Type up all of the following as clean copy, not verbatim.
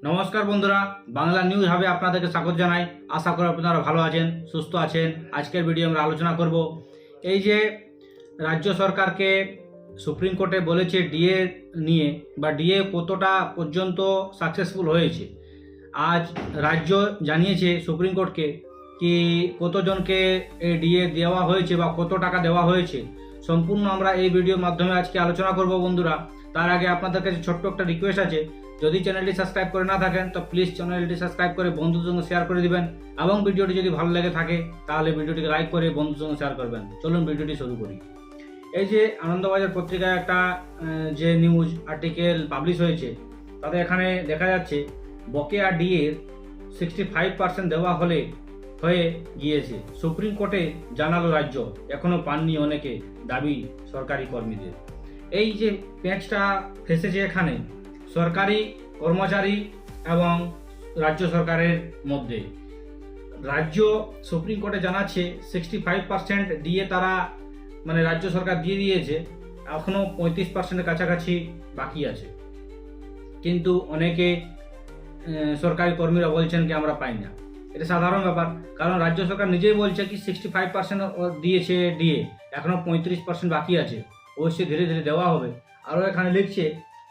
নমস্কার বন্ধুরা, বাংলা নিউজ হাবে আপনাদেরকে স্বাগত জানাই। আশা করি আপনারা ভালো আছেন, সুস্থ আছেন। আজকের ভিডিও আমরা আলোচনা করব এই যে রাজ্য সরকারকে সুপ্রিম কোর্টে বলেছে ডিএ নিয়ে, বা ডিএ কতটা পর্যন্ত সাকসেসফুল হয়েছে। আজ রাজ্য জানিয়েছে সুপ্রিম কোর্টকে কি কতজনকে এই ডিএ দেওয়া হয়েছে বা কত টাকা দেওয়া হয়েছে। সম্পূর্ণ আমরা এই ভিডিওর মাধ্যমে আজকে আলোচনা করব বন্ধুরা। তার আগে আপনাদের কাছে ছোট্ট একটা রিকোয়েস্ট আছে, যদি চ্যানেলটি সাবস্ক্রাইব করে না থাকেন তো প্লিজ চ্যানেলটি সাবস্ক্রাইব করে বন্ধুদের সঙ্গে শেয়ার করে দিবেন, এবং ভিডিওটি যদি ভালো লেগে থাকে তাহলে ভিডিওটিকে লাইক করে বন্ধুদের সঙ্গে শেয়ার করবেন। চলুন ভিডিওটি শুরু করি। এই যে আনন্দবাজার পত্রিকায় একটা যে নিউজ আর্টিকেল পাবলিশ হয়েছে, তাতে এখানে দেখা যাচ্ছে বকেয়া ডিএর 65% দেওয়া হয়ে গিয়েছে। সুপ্রিম কোর্টে জানালো রাজ্য, এখনো পাননি অনেকে, দাবি সরকারি কর্মীদের। এই যে প্যাঁচটা ফেসেছে এখানে সরকারি কর্মচারী এবং রাজ্য সরকারের মধ্যে। রাজ্য সুপ্রিম কোর্টে জানাচ্ছে 65% দিয়ে তারা রাজ্য সরকার দিয়ে দিয়েছে, এখনও 35%-এর কাছাকাছি বাকি আছে। কিন্তু অনেকে সরকারি কর্মীরা বলছেন কি আমরা পাই না। এটা সাধারণ ব্যাপার, কারণ রাজ্য সরকার নিজেই বলছে কি 65% দিয়েছে ডিএ, এখনও 35% বাকি আছে, অবশ্যই ধীরে ধীরে দেওয়া হবে। আরও এখানে লিখছে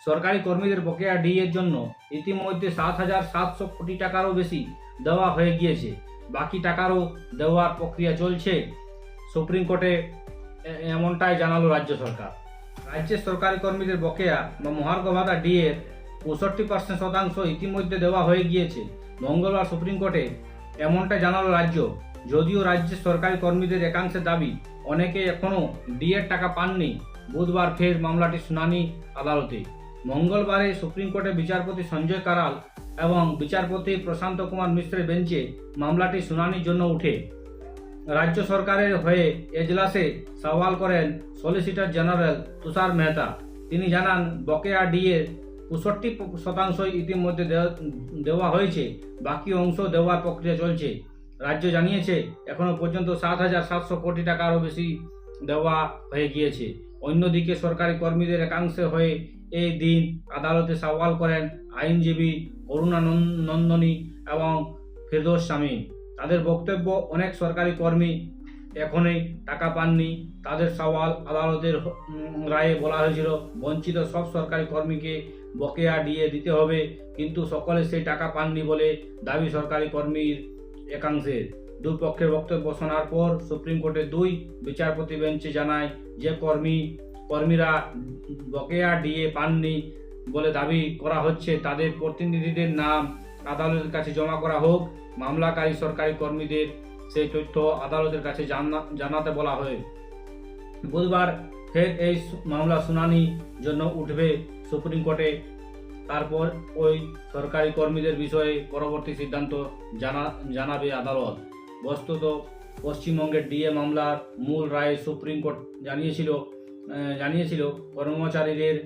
সরকারি কর্মীদের বকেয়া ডিএর জন্য ইতিমধ্যে 7,700 কোটি টাকারও বেশি দেওয়া হয়ে গিয়েছে, বাকি টাকারও দেওয়ার প্রক্রিয়া চলছে। সুপ্রিম কোর্টে এমনটাই জানালো রাজ্য সরকার। রাজ্যের সরকারি কর্মীদের বকেয়া বা মহার্ঘ ভাতা ডিএর 65% ইতিমধ্যে দেওয়া হয়ে গিয়েছে। মঙ্গলবার সুপ্রিম কোর্টে এমনটাই জানালো রাজ্য। যদিও রাজ্যের সরকারি কর্মীদের একাংশের দাবি অনেকে এখনও ডিএর টাকা পাননি। বুধবার ফের মামলাটি শুনানি আদালতে। মঙ্গলবারে সুপ্রিম কোর্টের বিচারপতি সঞ্জয় কারাল এবং বিচারপতি প্রশান্ত কুমার মিশ্রের বেঞ্চে মামলাটি শুনানির জন্য উঠে। রাজ্য সরকারের হয়ে এজলাসে সওয়াল করেন সলিসিটর জেনারেল তুষার মেহতা। তিনি জানান বকেয়া ডিএর 65% ইতিমধ্যে দেওয়া হয়েছে, বাকি অংশ দেওয়ার প্রক্রিয়া চলছে। রাজ্য জানিয়েছে এখনো পর্যন্ত 7,700 কোটি টাকারও বেশি দেওয়া হয়ে গিয়েছে। অন্যদিকে সরকারি কর্মীদের একাংশে হয়ে এই দিন আদালতে সওয়াল করেন আইনজীবী অরুণা নন্দনী এবং ফিরদৌস শামীম। তাদের বক্তব্য, অনেক সরকারি কর্মী এখনই টাকা পাননি। তাদের সওয়াল, আদালতের রায়ে বলা হয়েছিল বঞ্চিত সব সরকারি কর্মীকে বকেয়া ডিএ দিতে হবে, কিন্তু সকলে সেই টাকা পাননি বলে দাবি সরকারি কর্মীর একাংশের। দুই পক্ষের বক্তব্য শোনার পর সুপ্রিম কোর্টের দুই বিচারপতি বেঞ্চে জানায় যে কর্মীরা বকেয়া ডিএ পাননি বলে দাবি করা হচ্ছে, তাদের প্রতিনিধিদের নাম আদালতের কাছে জমা করা হোক। মামলাকারী সরকারি কর্মীদের সেই তথ্য আদালতের কাছে জানাতে বলা হয়। বুধবার ফের এই মামলা শুনানি জন্য উঠবে সুপ্রিম কোর্টে। তারপর ওই সরকারি কর্মীদের বিষয়ে পরবর্তী সিদ্ধান্ত জানাবে আদালত। বস্তুত পশ্চিমবঙ্গের ডিএ মামলার মূল রায়ে সুপ্রিম কোর্ট জানিয়েছিল কর্মচারীদের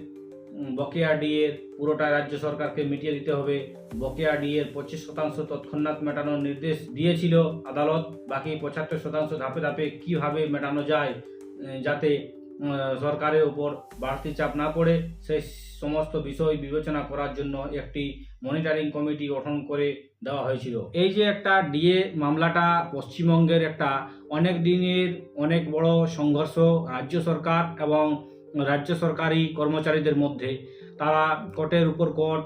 বকেয়া ডিএর পুরোটা রাজ্য সরকারকে মিটিয়ে দিতে হবে। বকেয়া ডিএর 25% তৎক্ষণাৎ মেটানোর নির্দেশ দিয়েছিল আদালত। বাকি 75% ধাপে ধাপে কীভাবে মেটানো যায় যাতে সরকারের উপর বাড়তি চাপ না পড়ে, সেই সমস্ত বিষয় বিবেচনা করার জন্য একটি মনিটরিং কমিটি গঠন করে দেওয়া হয়েছিল। এই যে একটা ডিএ মামলাটা পশ্চিমবঙ্গের একটা অনেক দিনের অনেক বড় সংঘর্ষ রাজ্য সরকার এবং রাজ্য সরকারি কর্মচারীদের মধ্যে। তারা কোর্টের উপর কোর্ট,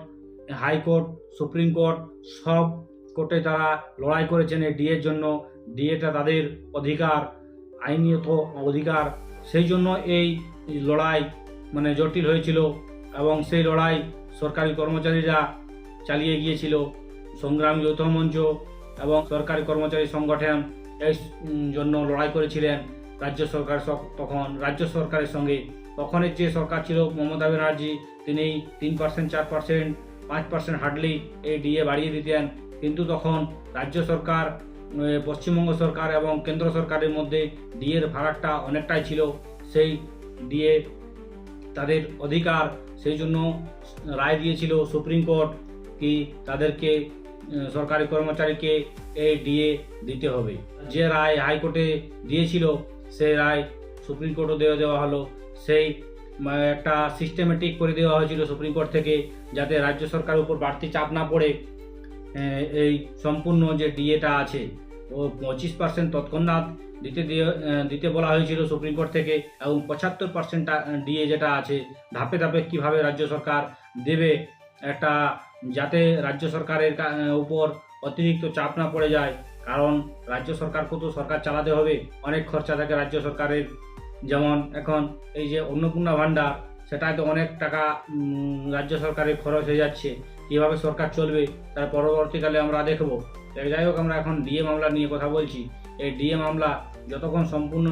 হাইকোর্ট, সুপ্রিম কোর্ট, সব কোর্টে তারা লড়াই করেছেন এই ডিএর জন্য। ডিএটা তাদের অধিকার, আইনত অধিকার। সেই জন্য এই লড়াই জটিল হয়েছিল, এবং সেই লড়াই সরকারি কর্মচারীরা চালিয়ে গিয়েছিল। সংগ্রামী যৌথ মঞ্চ এবং সরকারি কর্মচারী সংগঠন এই জন্য লড়াই করেছিলেন রাজ্য সরকার। তখন রাজ্য সরকারের সঙ্গে তখনের যে সরকার ছিল মমতা ব্যানার্জি, তিনি 3%, 4%, 5% হার্ডলি এই ডিএ বাড়িয়ে দিতেন। কিন্তু তখন রাজ্য সরকার, পশ্চিমবঙ্গ সরকার এবং কেন্দ্র সরকারের মধ্যে ডিএর ভাড়াটা অনেকটাই ছিল। সেই ডিএ তাদের অধিকার, সেই জন্য রায় দিয়েছিল সুপ্রিম কোর্ট কি তাদেরকে, সরকারি কর্মচারীকে এই ডিএ দিতে হবে। যে রায় হাইকোর্টে দিয়েছিল সেই রায় সুপ্রিম কোর্টও দেওয়া হলো। সেই একটা সিস্টেমেটিক করে দেওয়া হয়েছিল সুপ্রিম কোর্ট থেকে, যাতে রাজ্য সরকারের উপর বাড়তি চাপ না পড়ে এই সম্পূর্ণ যে ডিএটা আছে ও 25% তৎক্ষণাৎ দিতে বলা হয়েছিল সুপ্রিম কোর্ট থেকে, এবং 75% ডিএ যেটা আছে ধাপে ধাপে কিভাবে রাজ্য সরকার দেবে, একটা যাতে রাজ্য সরকারের উপর অতিরিক্ত চাপ না পড়ে যায়। কারণ রাজ্য সরকারকেও তো সরকার চালাতে হবে, অনেক খরচা থাকে রাজ্য সরকারের। যেমন এখন এই যে অন্নপূর্ণা ভাণ্ডার, সেটাতে অনেক টাকা রাজ্য সরকারের খরচ হয়ে যাচ্ছে, কীভাবে সরকার চলবে তার পরবর্তীকালে আমরা দেখব। যাই হোক, আমরা এখন ডিএ মামলা নিয়ে কথা বলছি। এই ডিএ মামলা যতক্ষণ সম্পূর্ণ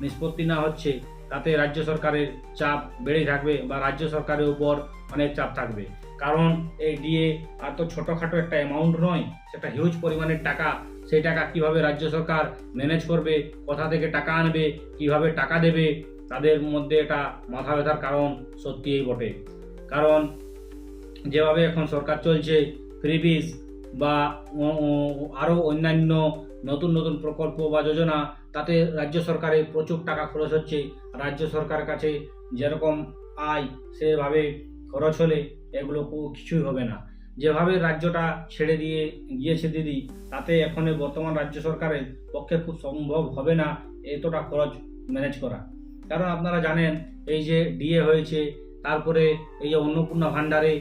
নিষ্পত্তি না হচ্ছে, তাতে রাজ্য সরকারের চাপ বেড়েই থাকবে বা রাজ্য সরকারের উপর অনেক চাপ থাকবে। কারণ এই ডিএ আর তো ছোটোখাটো একটা অ্যামাউন্ট নয়, সেটা হিউজ পরিমাণের টাকা। সেই টাকা কিভাবে রাজ্য সরকার ম্যানেজ করবে, কোথা থেকে টাকা আনবে, কিভাবে টাকা দেবে, তাদের মধ্যে এটা মাথা ব্যথার কারণ সত্যিই বটে। কারণ যেভাবে এখন সরকার চলছে, ফ্রিবিজ বা আরও অন্যান্য নতুন নতুন প্রকল্প বা যোজনা, তাতে রাজ্য সরকারের প্রচুর টাকা খরচ হচ্ছে। রাজ্য সরকারের কাছে যেরকম আয়, সেভাবে খরচ হলে এগুলো কিছুই হবে না। যেভাবে রাজ্যটা ছেড়ে দিয়ে গিয়েছে দিদি, তাতে এখন বর্তমান রাজ্য সরকারের পক্ষে খুব সম্ভব হবে না এতটা খরচ ম্যানেজ করা। কারণ আপনারা জানেন, এই যে ডিএ হয়েছে, তারপরে এই যে অন্নপূর্ণা ভাণ্ডারে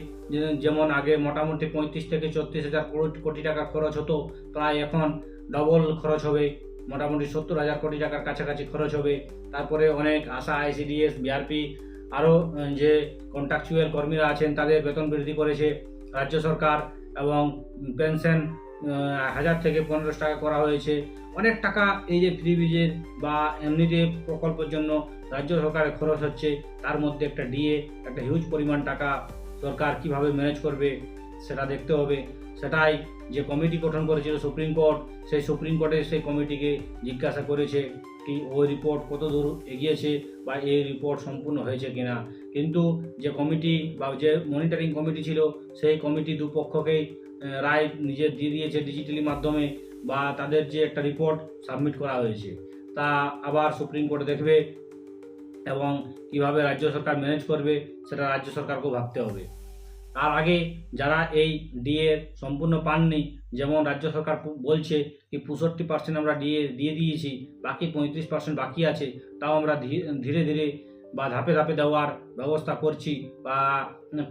যেমন আগে মোটামুটি 35 থেকে 34,000 কোটি টাকা খরচ হতো, প্রায় এখন ডবল খরচ হবে, মোটামুটি 70,000 কোটি টাকার কাছাকাছি খরচ হবে। তারপরে অনেক আশা, আইসিডিএস, বিআরপি, আরও যে কন্ট্রাকচুয়াল কর্মীরা আছেন, তাদের বেতন বৃদ্ধি করেছে রাজ্য সরকার, এবং পেনশন 1000 থেকে 1500 টাকা করা হয়েছে। অনেক টাকা এই যে ফ্রিবিজের বা এমনিতে প্রকল্পের জন্য রাজ্য সরকারের খরচ হচ্ছে। তার মধ্যে একটা ডিএ, একটা হিউজ পরিমাণ টাকা সরকার কিভাবে ম্যানেজ করবে সেটা দেখতে হবে। সেটাই যে কমিটি গঠন করেছিল সুপ্রিম কোর্ট, সেই সুপ্রিম কোর্টে সেই কমিটিকে জিজ্ঞাসা করেছে কি ওই রিপোর্ট কত দূর এগিয়েছে বা এই রিপোর্ট সম্পূর্ণ হয়েছে কিনা। কিন্তু যে কমিটি বা যে মনিটরিং কমিটি ছিল, সেই কমিটি দুপক্ষকেই রায় নিজে দিয়ে দিয়েছে ডিজিটালি মাধ্যমে, বা তাদের যে একটা রিপোর্ট সাবমিট করা হয়েছে তা আবার সুপ্রিম কোর্ট দেখবে, এবং কিভাবে রাজ্য সরকার ম্যানেজ করবে সেটা রাজ্য সরকারকেও ভাবতে হবে। তার আগে যারা এই ডিএ সম্পূর্ণ পাননি, যেমন রাজ্য সরকার বলছে কি 65% আমরা ডিএ দিয়ে দিয়েছি, বাকি 35% বাকি আছে, তাও আমরা ধীরে ধীরে বা ধাপে ধাপে দেওয়ার ব্যবস্থা করছি বা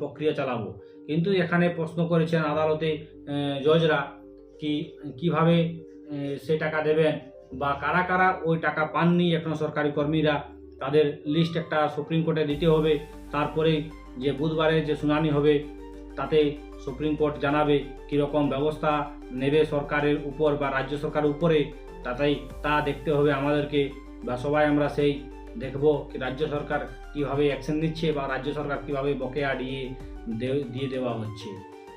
প্রক্রিয়া চালাবো। কিন্তু এখানে প্রশ্ন করেছেন আদালতে জজরা কিভাবে সেই টাকা দেবেন বা কারা কারা ওই টাকা পাননি এখনো সরকারি কর্মীরা, তাদের লিস্ট একটা সুপ্রিম কোর্টে দিতে হবে। তারপরে যে বুধবারে যে শুনানি হবে, তাতে সুপ্রিম কোর্ট জানাবে কীরকম ব্যবস্থা নেবে সরকারের উপর বা রাজ্য সরকারের উপরে, তাতেই তা দেখতে হবে আমাদেরকে, বা সবাই আমরা সেই দেখব কি রাজ্য সরকার কীভাবে অ্যাকশন নিচ্ছে বা রাজ্য সরকার কীভাবে বকেয়া দিয়ে দেওয়া হচ্ছে।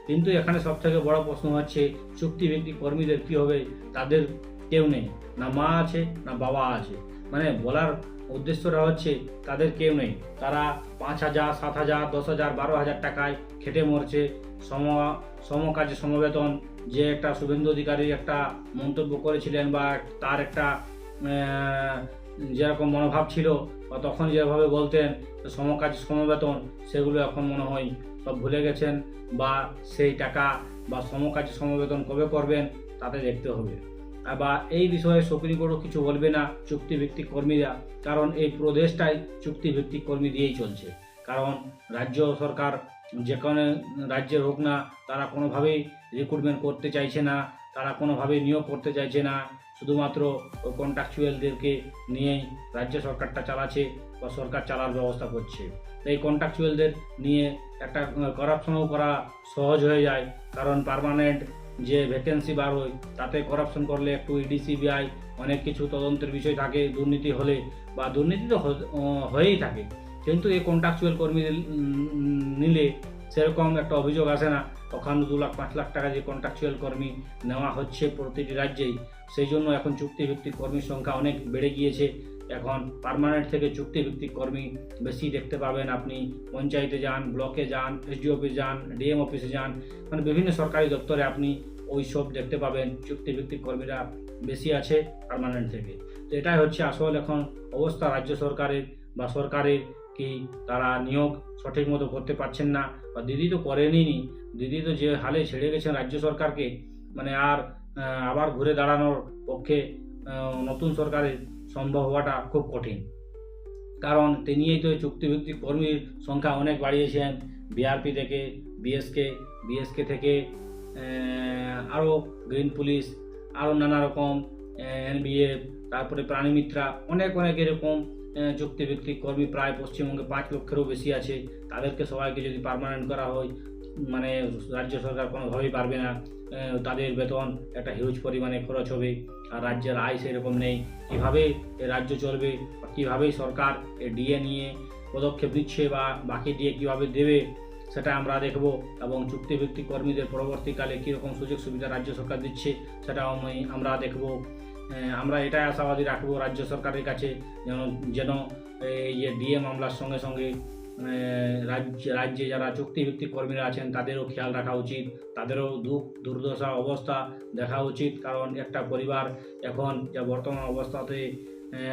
কিন্তু এখানে সবথেকে বড় প্রশ্ন হচ্ছে চুক্তিভিত্তিক কর্মীদের কী হবে। তাদের কেউ নেই, না মা আছে না বাবা আছে, মানে বলার উদ্দেশ্যটা হচ্ছে তাদের কেউ নেই। তারা 5,000, 7,000, 10,000, 12,000 টাকায় খেটে মরছে। সমকাজে সমবেতন, যে একটা শুভেন্দু অধিকারী একটা মন্তব্য করেছিলেন বা তার একটা যেরকম মনোভাব ছিল বা তখন যেভাবে বলতেন সমকাজ সমবেতন, সেগুলো এখন মনে হয় সব ভুলে গেছেন, বা সেই টাকা বা সমকাজ সমবেতন কবে করবেন তাতে দেখতে হবে। বা এই বিষয়ে সুপ্রিম কোর্টও কিছু বলবে না চুক্তিভিত্তিক কর্মীরা, কারণ এই প্রদেশটাই চুক্তিভিত্তিক কর্মী দিয়েই চলছে। কারণ রাজ্য সরকার যে কোনো রাজ্যের হোক না, তারা কোনোভাবেই রিক্রুটমেন্ট করতে চাইছে না, তারা কোনোভাবেই নিয়োগ করতে চাইছে না, শুধুমাত্র কন্ট্রাকচুয়ালদেরকে নিয়েই রাজ্য সরকারটা চালাচ্ছে বা সরকার চালার ব্যবস্থা করছে। এই কন্ট্রাকচুয়ালদের নিয়ে একটা করাপশনও করা সহজ হয়ে যায়, কারণ পার্মানেন্ট যে ভ্যাকেন্সি বার হয় তাতে করাপশন করলে একটু ইডি সিবিআই অনেক কিছু তদন্তের বিষয় থাকে, দুর্নীতি হলে, বা দুর্নীতি তো হয়েই থাকে। কিন্তু এই কন্ট্রাকচুয়াল কর্মী নিলে সেরকম একটা অভিযোগ আসে না। ওখানে 2 লাখ 5 লাখ টাকা যে কন্ট্রাকচুয়াল কর্মী নেওয়া হচ্ছে প্রতিটি রাজ্যেই, সেই জন্য এখন চুক্তিভিত্তিক কর্মীর সংখ্যা অনেক বেড়ে গিয়েছে। এখন পার্মানেন্ট থেকে চুক্তিভিত্তিক কর্মী বেশি দেখতে পাবেন আপনি। পঞ্চায়েতে যান, ব্লকে যান, এসডি অফিসে যান, ডিএম অফিসে যান, মানে বিভিন্ন সরকারি দপ্তরে আপনি ওই সব দেখতে পাবেন চুক্তিভিত্তিক কর্মীরা বেশি আছে পার্মানেন্ট থেকে। তো এটাই হচ্ছে আসল এখন অবস্থা রাজ্য সরকারের বা সরকারের, কি তারা নিয়োগ সঠিক মতো করতে পারছেন না, বা দিদি তো করেনি, দিদি তো যে হালে ছেড়ে গেছেন রাজ্য সরকারকে, মানে আর আবার ঘুরে দাঁড়ানোর পক্ষে নতুন সরকারের সম্ভব হওয়াটা খুব কঠিন। কারণ তিনিই তো চুক্তিভিত্তিক কর্মীর সংখ্যা অনেক বাড়িয়েছেন, বিআরপি থেকে বিএসকে থেকে আরও গ্রিন পুলিশ, আরও নানা রকম এনবিএফ, তারপরে প্রাণীমিত্রা, অনেক এরকম চুক্তিভিত্তিক কর্মী প্রায় পশ্চিমবঙ্গে 5 লক্ষেরও বেশি আছে। তাদেরকে সবাইকে যদি পার্মানেন্ট করা হয়, মানে রাজ্য সরকার কোনোভাবেই পারবে না, তাদের বেতন একটা হিউজ পরিমাণে খরচ হবে, আর রাজ্যের আয় সেরকম নেই। কীভাবে রাজ্য চলবে, বা কীভাবেই সরকার ডিএ নিয়ে পদক্ষেপ নিচ্ছে, বা বাকি ডিএ কীভাবে দেবে সেটা আমরা দেখব। এবং চুক্তিভিত্তিক কর্মীদের পরবর্তীকালে কীরকম সুযোগ সুবিধা রাজ্য সরকার দিচ্ছে সেটাও আমরা দেখব। আমরা এটাই আশাবাদী রাখবো রাজ্য সরকারের কাছে, যেন এই যে ডিএ মামলার সঙ্গে সঙ্গে রাজ্যে যারা চুক্তিভিত্তিক কর্মীরা আছেন তাদেরও খেয়াল রাখা উচিত, তাদেরও দুর্দশা অবস্থা দেখা উচিত। কারণ একটা পরিবার এখন যা বর্তমান অবস্থাতে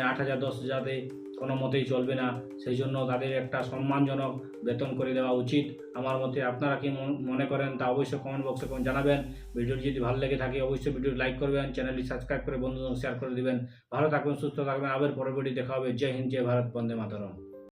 8,000 10,000-এ কোনো মতেই চলবে না, সেই জন্য তাদের একটা সম্মানজনক বেতন করে দেওয়া উচিত আমার মতে। আপনারা কি মনে করেন তা অবশ্যই কমেন্ট বক্সে জানাবেন। ভিডিওটি যদি ভালো লেগে থাকে অবশ্যই ভিডিওটি লাইক করবেন, চ্যানেলটি সাবস্ক্রাইব করে বন্ধুদের শেয়ার করে দিবেন। ভালো থাকবেন, সুস্থ থাকবেন, আবার পরের ভিডিও দেখা হবে। জয় হিন্দ, জয় ভারত, বন্দে মাতরম।